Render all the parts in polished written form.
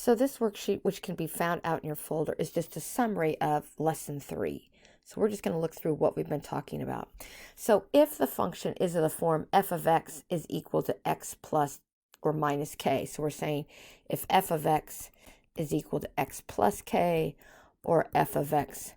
So this worksheet, which can be found out in your folder, is just a summary of lesson 3. So we're just going to look through what we've been talking about. So if the function is of the form f of x is equal to x plus or minus k, so we're saying if f of x is equal to x plus k or f of x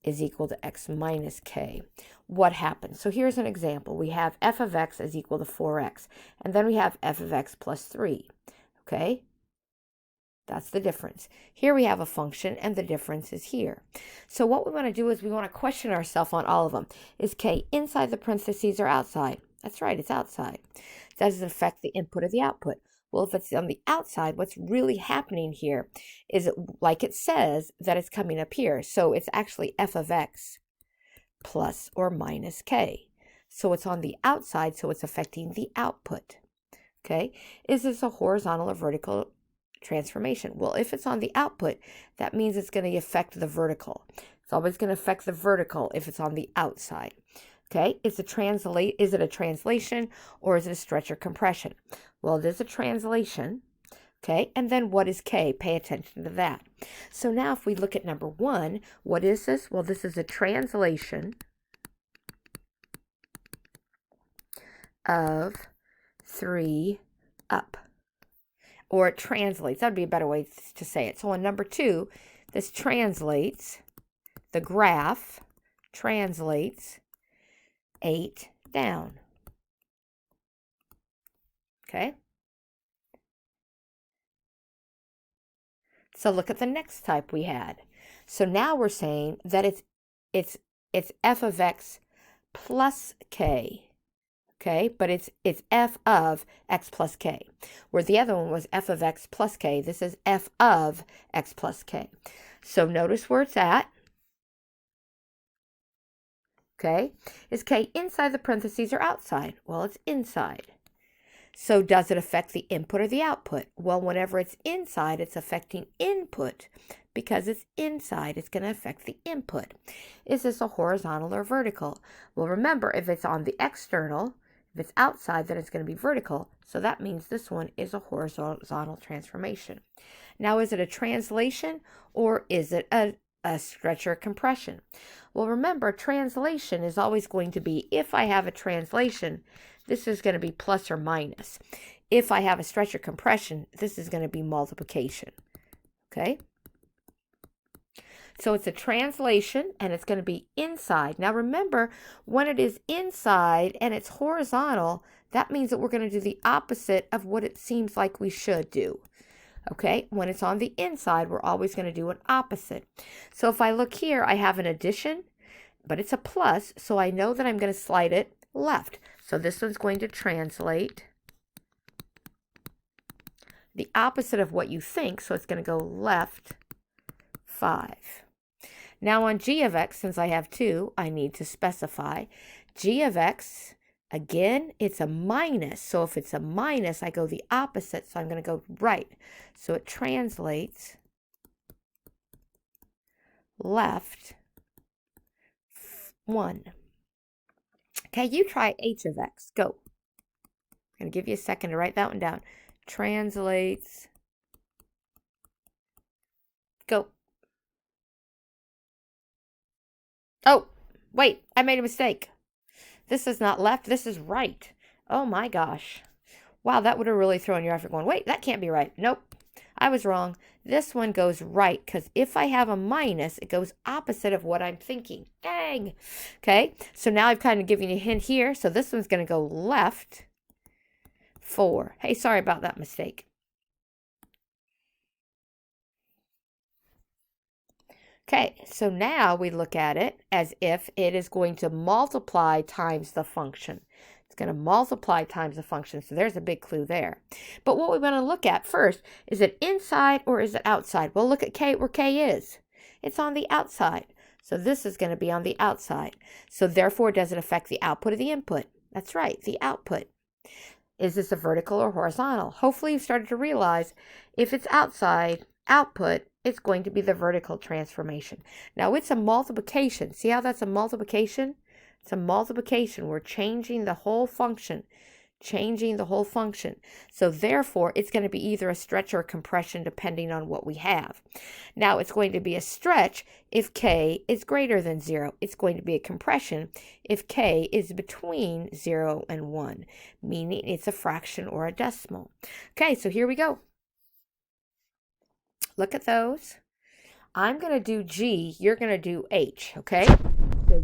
is equal to x minus k, what happens? So here's an example. We have f of x is equal to 4x, and then we have f of x plus 3, okay? That's the difference. Here we have a function, and the difference is here. So what we want to do is we want to question ourselves on all of them. Is k inside the parentheses or outside? That's right, it's outside. Does it affect the input or the output? Well, if it's on the outside, what's really happening here is, like it says, that it's coming up here. So it's actually f of x plus or minus k. So it's on the outside, so it's affecting the output. Okay? Is this a horizontal or vertical transformation? Well, if it's on the output, that means it's going to affect the vertical. It's always going to affect the vertical if it's on the outside. Okay, is it a translation or is it a stretch or compression? Well, it is a translation. Okay, and then what is k? Pay attention to that. So now if we look at number 1, what is this? Well, this is a translation of 3 up. Or it translates. That would be a better way to say it. So on number 2, this translates, the graph translates 8 down. Okay? So look at the next type we had. So now we're saying that it's f of x plus k. Okay, but it's f of x plus k, where the other one was f of x plus k. This is f of x plus k. So notice where it's at. Okay, is k inside the parentheses or outside? Well, it's inside. So does it affect the input or the output? Well, whenever it's inside, it's affecting input. Because it's inside, it's going to affect the input. Is this a horizontal or vertical? Well, remember, if it's on the external, if it's outside, then it's going to be vertical. So that means this one is a horizontal transformation. Now, is it a translation or is it a stretch or compression? Well, remember, translation is always going to be, if I have a translation, this is going to be plus or minus. If I have a stretch or compression, this is going to be multiplication. Okay? So it's a translation, and it's going to be inside. Now remember, when it is inside and it's horizontal, that means that we're going to do the opposite of what it seems like we should do. Okay? When it's on the inside, we're always going to do an opposite. So if I look here, I have an addition, but it's a plus, so I know that I'm going to slide it left. So this one's going to translate the opposite of what you think, so it's going to go left 5. Now on g of x, since I have 2, I need to specify g of x. Again, it's a minus. So if it's a minus, I go the opposite. So I'm going to go right. So it translates left 1. Okay, you try h of x. Go. I'm going to give you a second to write that one down. Translates. Go. Oh, wait, I made a mistake. This is not left, this is right. Oh my gosh. Wow, that would have really thrown you off. You're going, wait, that can't be right. Nope, I was wrong. This one goes right, because if I have a minus, it goes opposite of what I'm thinking. Dang. Okay, so now I've kind of given you a hint here. So this one's going to go left 4. Hey, sorry about that mistake. Okay, so now we look at it as if it is going to multiply times the function. It's going to multiply times the function, so there's a big clue there. But what we want to look at first, is it inside or is it outside? Well, look at k, where k is. It's on the outside, so this is going to be on the outside. So therefore, does it affect the output or the input? That's right, the output. Is this a vertical or horizontal? Hopefully you've started to realize if it's outside, output, it's going to be the vertical transformation. Now it's a multiplication. See how that's a multiplication? It's a multiplication. We're changing the whole function. changing the whole function. So therefore, it's going to be either a stretch or a compression depending on what we have. Now, it's going to be a stretch if k is greater than 0. It's going to be a compression if k is between 0 and 1, meaning it's a fraction or a decimal. Okay, so here we go. Look at those. I'm going to do G, you're going to do H, okay? So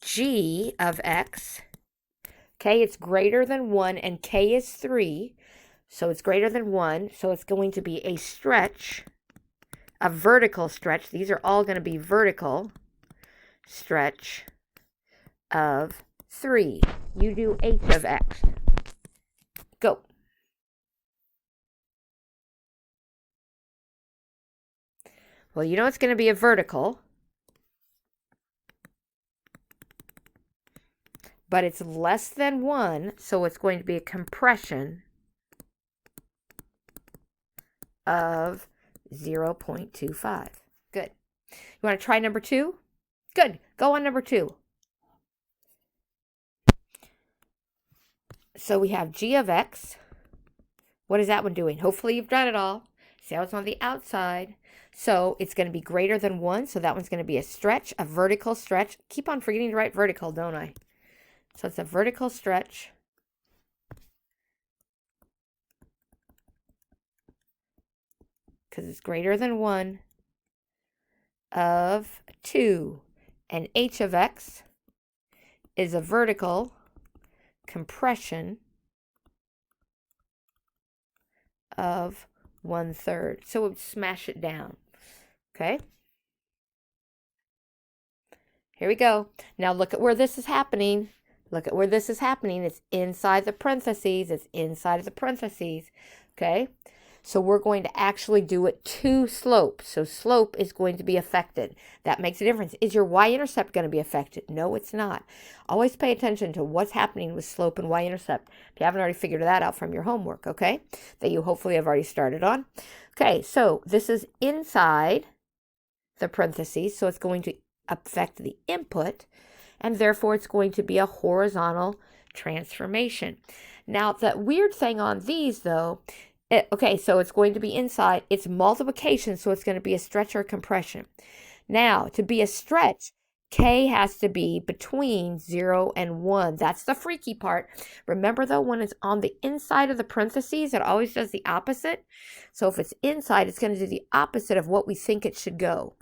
G of x, okay, it's greater than 1, and k is 3, so it's greater than 1, so it's going to be a stretch, a vertical stretch. These are all going to be vertical stretch of 3. You do H of x. Go. Well, you know it's going to be a vertical, but it's less than 1, so it's going to be a compression of 0.25. Good. You want to try number 2? Good. Go on number 2. So we have G of x. What is that one doing? Hopefully you've done it all. See how it's on the outside. So it's going to be greater than 1, so that one's going to be a stretch, a vertical stretch. Keep on forgetting to write vertical, don't I? So it's a vertical stretch because it's greater than 1 of 2. And H of x is a vertical compression of 1/3. So we'll smash it down. Okay? Here we go. Now look at where this is happening. Look at where this is happening. It's inside the parentheses. It's inside of the parentheses. Okay? So we're going to actually do it to slope. So slope is going to be affected. That makes a difference. Is your y-intercept going to be affected? No, it's not. Always pay attention to what's happening with slope and y-intercept. If you haven't already figured that out from your homework, okay? That you hopefully have already started on. Okay, so this is inside the parentheses, so it's going to affect the input, and therefore it's going to be a horizontal transformation. Now, the weird thing on these, though, okay, so it's going to be inside. It's multiplication, so it's going to be a stretch or a compression. Now, to be a stretch, k has to be between 0 and 1. That's the freaky part. Remember, though, when it's on the inside of the parentheses, it always does the opposite. So if it's inside, it's going to do the opposite of what we think it should go.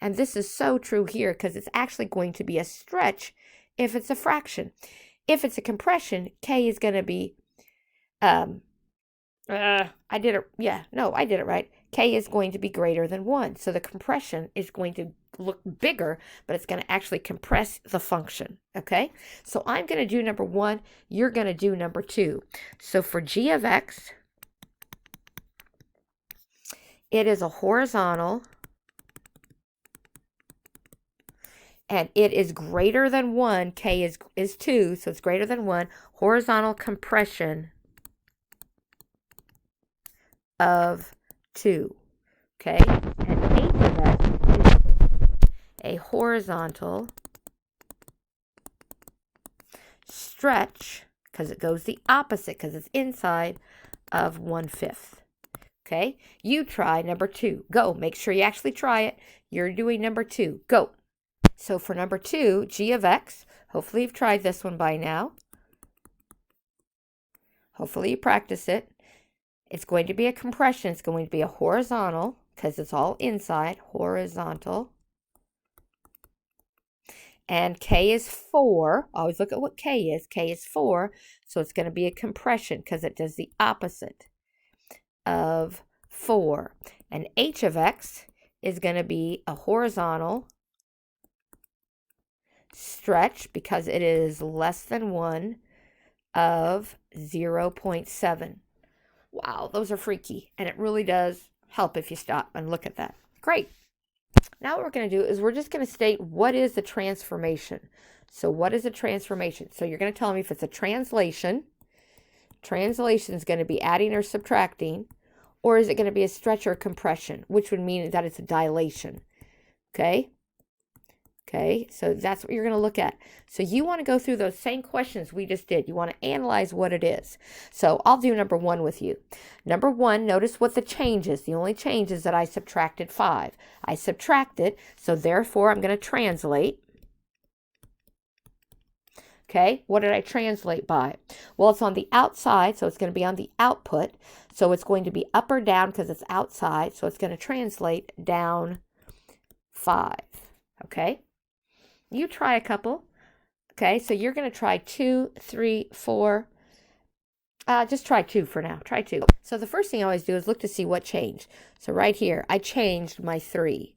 And this is so true here because it's actually going to be a stretch if it's a fraction. If it's a compression, k is going to be... I did it right. K is going to be greater than 1. So the compression is going to look bigger, but it's going to actually compress the function. Okay? So I'm going to do number 1. You're going to do number 2. So for G of x, it is a horizontal, and it is greater than 1. K is 2, so it's greater than 1. Horizontal compression of 2. Okay? And H of x is a horizontal stretch, because it goes the opposite, because it's inside, of 1/5. Okay? You try number 2. Go. Make sure you actually try it. You're doing number 2. Go. So for number 2, G of x, hopefully you've tried this one by now. Hopefully you practice it. It's going to be a compression. It's going to be a horizontal, because it's all inside, horizontal. And k is 4. Always look at what k is. K is 4, so it's going to be a compression, because it does the opposite of 4. And H of x is going to be a horizontal stretch, because it is less than 1 of 0.7. Wow, those are freaky, and it really does help if you stop and look at that. Great. Now what we're going to do is we're just going to state what is the transformation. So what is a transformation? So you're going to tell me if it's a translation. Translation is going to be adding or subtracting, or is it going to be a stretch or compression, which would mean that it's a dilation. Okay? Okay, so that's what you're going to look at. So you want to go through those same questions we just did. You want to analyze what it is. So I'll do number 1 with you. Number 1, notice what the change is. The only change is that I subtracted 5. I subtracted, so therefore I'm going to translate. Okay, what did I translate by? Well, it's on the outside, so it's going to be on the output. So it's going to be up or down because it's outside. So it's going to translate down 5. Okay, you try a couple. Okay, so you're going to try 2, 3, 4. Just try 2 for now. Try 2. So the first thing I always do is look to see what changed. So right here, I changed my 3.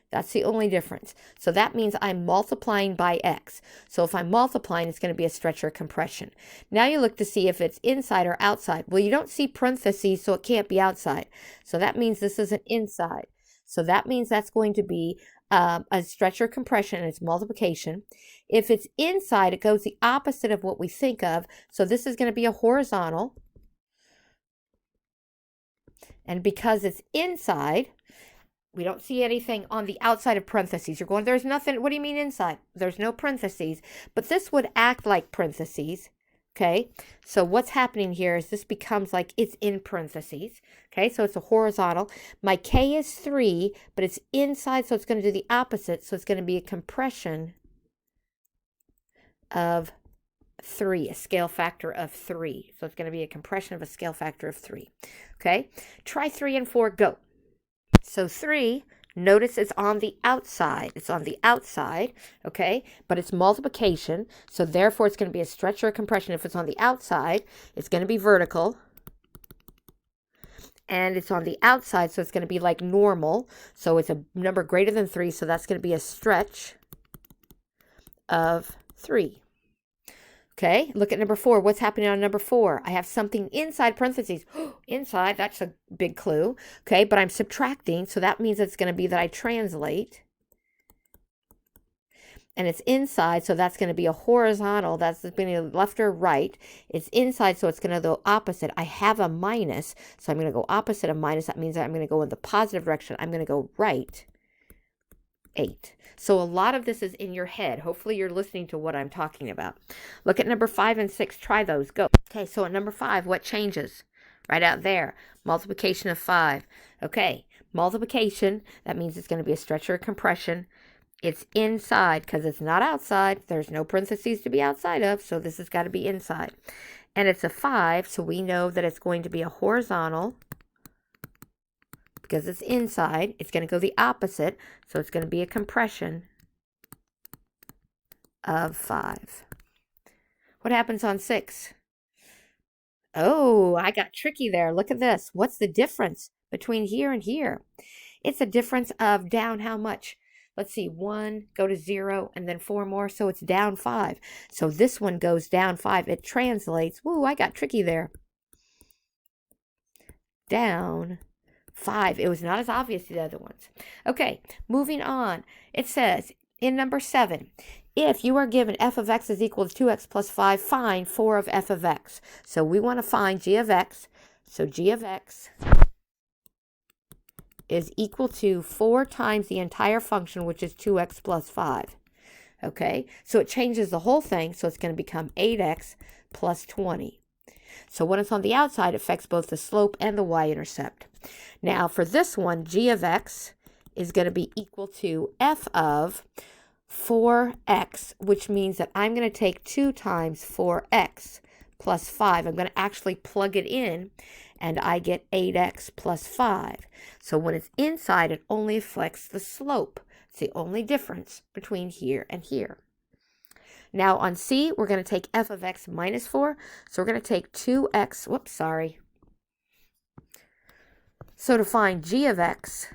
That's the only difference. So that means I'm multiplying by x. So if I'm multiplying, it's going to be a stretch or compression. Now you look to see if it's inside or outside. Well, you don't see parentheses, so it can't be outside. So that means this is an inside. So that means that's going to be a stretch or compression, and it's multiplication. If it's inside, it goes the opposite of what we think of. So this is going to be a horizontal. And because it's inside, we don't see anything on the outside of parentheses. You're going, there's nothing. What do you mean inside? There's no parentheses. But this would act like parentheses. Okay, so what's happening here is this becomes like it's in parentheses. Okay, so it's a horizontal. My K is 3, but it's inside, so it's going to do the opposite. So it's going to be a compression of 3, a scale factor of 3. So it's going to be a compression of a scale factor of 3. Okay, try 3 and 4, go. So 3, notice it's on the outside. It's on the outside, okay? But it's multiplication, so therefore it's going to be a stretch or a compression. If it's on the outside, it's going to be vertical. And it's on the outside, so it's going to be like normal. So it's a number greater than 3, so that's going to be a stretch of 3. Okay, look at number 4. What's happening on number 4? I have something inside parentheses. Inside, that's a big clue. Okay, but I'm subtracting, so that means it's going to be that I translate. And it's inside, so that's going to be a horizontal. That's going to be left or right. It's inside, so it's going to go opposite. I have a minus, so I'm going to go opposite of minus. That means that I'm going to go in the positive direction. I'm going to go right 8. So a lot of this is in your head. Hopefully you're listening to what I'm talking about. Look at number 5 and 6. Try those. Go. Okay, so at number 5, what changes? Right out there. Multiplication of 5. Okay, multiplication. That means it's going to be a stretch or a compression. It's inside because it's not outside. There's no parentheses to be outside of, so this has got to be inside. And it's a 5, so we know that it's going to be a horizontal. Because it's inside, it's going to go the opposite, so it's going to be a compression of 5. What happens on 6? Oh, I got tricky there. Look at this. What's the difference between here and here? It's a difference of down how much? Let's see, 1, go to 0, and then 4 more, so it's down 5. So this one goes down 5. It translates. Woo, I got tricky there. Down 5. It was not as obvious as the other ones. Okay, moving on. It says in number 7, if you are given f of x is equal to 2x plus 5, find 4 of f of x. So we want to find g of x. So g of x is equal to 4 times the entire function, which is 2x plus 5. Okay, so it changes the whole thing, so it's going to become 8x plus 20. So when it's on the outside, it affects both the slope and the y-intercept. Now, for this one, g of x is going to be equal to f of 4x, which means that I'm going to take 2 times 4x plus 5. I'm going to actually plug it in, and I get 8x plus 5. So when it's inside, it only affects the slope. It's the only difference between here and here. Now on C, we're going to take f of x minus 4. So we're going to take 2x, whoops, sorry. So to find g of x,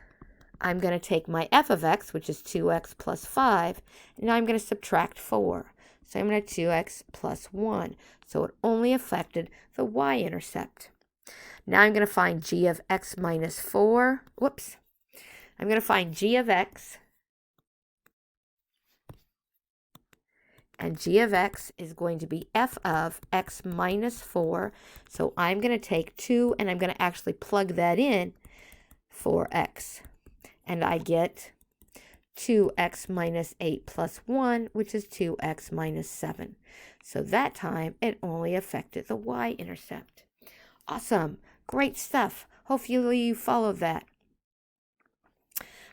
I'm going to take my f of x, which is 2x plus 5, and now I'm going to subtract 4. So I'm going to 2x plus 1. So it only affected the y-intercept. Now I'm going to find g of x minus 4. Whoops. I'm going to find g of x. And g of x is going to be f of x minus 4. So I'm going to take 2, and I'm going to actually plug that in for x. And I get 2x minus 8 plus 1, which is 2x minus 7. So that time, it only affected the y-intercept. Awesome. Great stuff. Hopefully you followed that.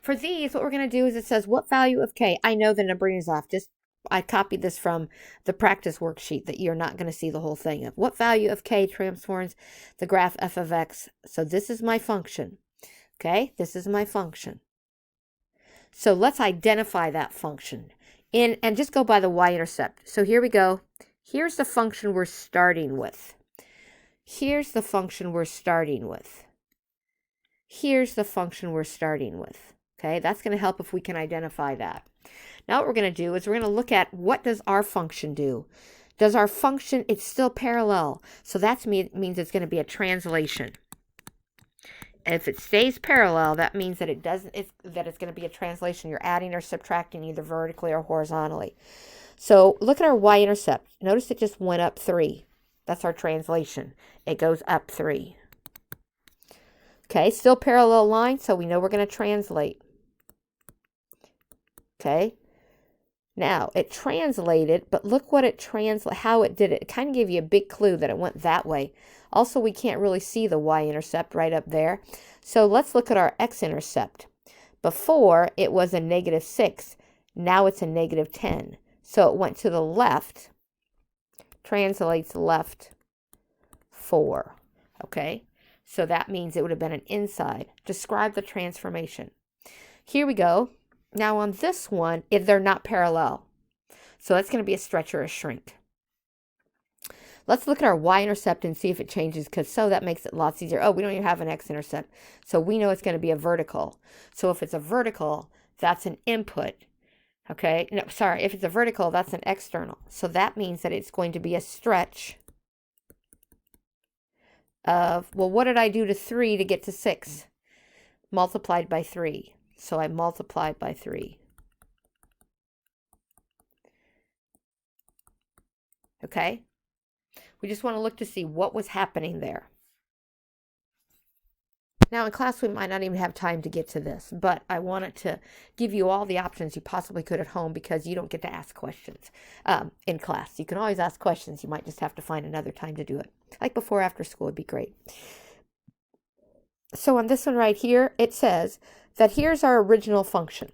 For these, what we're going to do is it says, what value of k? I know the numbering is off. I copied this from the practice worksheet that you're not going to see the whole thing of. What value of k transforms the graph f of x? So this is my function. Okay, this is my function. So let's identify that function and just go by the y-intercept. So here we go. Here's the function we're starting with. Here's the function we're starting with. Here's the function we're starting with. Okay, that's going to help if we can identify that. Now what we're going to do is we're going to look at what does our function do. Does our function, it's still parallel. So that means it's going to be a translation. And if it stays parallel, that means that it's going to be a translation. You're adding or subtracting either vertically or horizontally. So look at our y-intercept. Notice it just went up 3. That's our translation. It goes up 3. Okay, still parallel line, so we know we're going to translate. Okay. Now, it translated, but look what how it did it. It kind of gave you a big clue that it went that way. Also, we can't really see the y-intercept right up there. So let's look at our x-intercept. Before, it was a -6. Now it's a -10. So it went to the left, translates left 4. Okay, so that means it would have been an inside. Describe the transformation. Here we go. Now on this one, if they're not parallel. So that's going to be a stretch or a shrink. Let's look at our y-intercept and see if it changes, because that makes it lots easier. Oh, we don't even have an x-intercept. So we know it's going to be a vertical. So if it's a vertical, that's an input. Okay, no, sorry, if it's a vertical, that's an external. So that means that it's going to be a stretch of, well, what did I do to 3 to get to 6? Multiplied by 3. So I multiplied by 3. Okay? We just want to look to see what was happening there. Now in class, we might not even have time to get to this, but I wanted to give you all the options you possibly could at home, because you don't get to ask questions in class. You can always ask questions. You might just have to find another time to do it. Like before, after school would be great. So on this one right here, it says that here's our original function.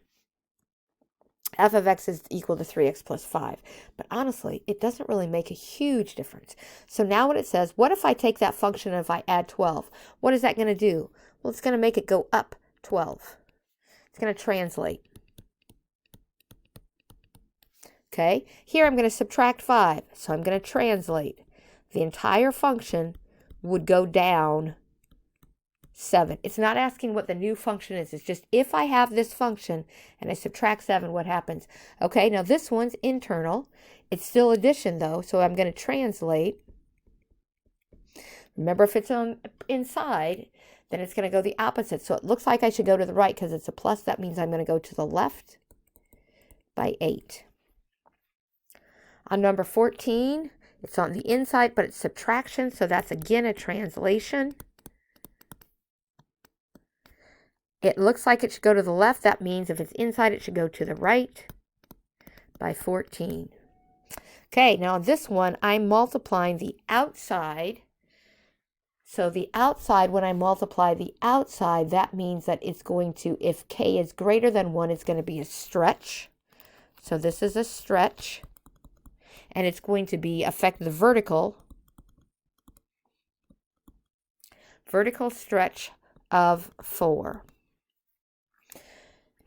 F of x is equal to 3x plus 5. But honestly, it doesn't really make a huge difference. So now what it says, what if I take that function and if I add 12? What is that going to do? Well, it's going to make it go up 12. It's going to translate. Okay, here I'm going to subtract 5. So I'm going to translate. The entire function would go down 7. It's not asking what the new function is. It's just if I have this function and I subtract 7, what happens? Okay, now this one's internal. It's still addition though, so I'm going to translate. Remember, if it's on inside, then it's going to go the opposite. So it looks like I should go to the right because it's a plus. That means I'm going to go to the left by 8. On number 14, it's on the inside, but it's subtraction. So that's again a translation. It looks like it should go to the left. That means if it's inside, it should go to the right by 14. Okay, now on this one, I'm multiplying the outside. So the outside, when I multiply the outside, that means that it's going to, if k is greater than 1, it's going to be a stretch. So this is a stretch. And it's going to affect the vertical stretch of 4.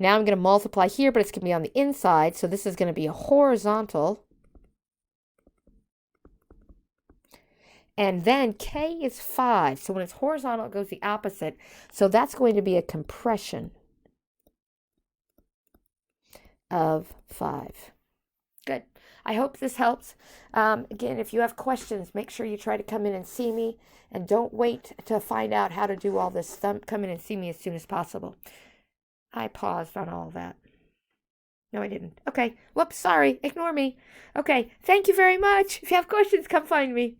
Now I'm going to multiply here, but it's going to be on the inside. So this is going to be a horizontal. And then k is 5. So when it's horizontal, it goes the opposite. So that's going to be a compression of 5. Good. I hope this helps. Again, if you have questions, make sure you try to come in and see me. And don't wait to find out how to do all this stuff. Come in and see me as soon as possible. I paused on all that. No, I didn't. Okay. Whoops, sorry. Ignore me. Okay. Thank you very much. If you have questions, come find me.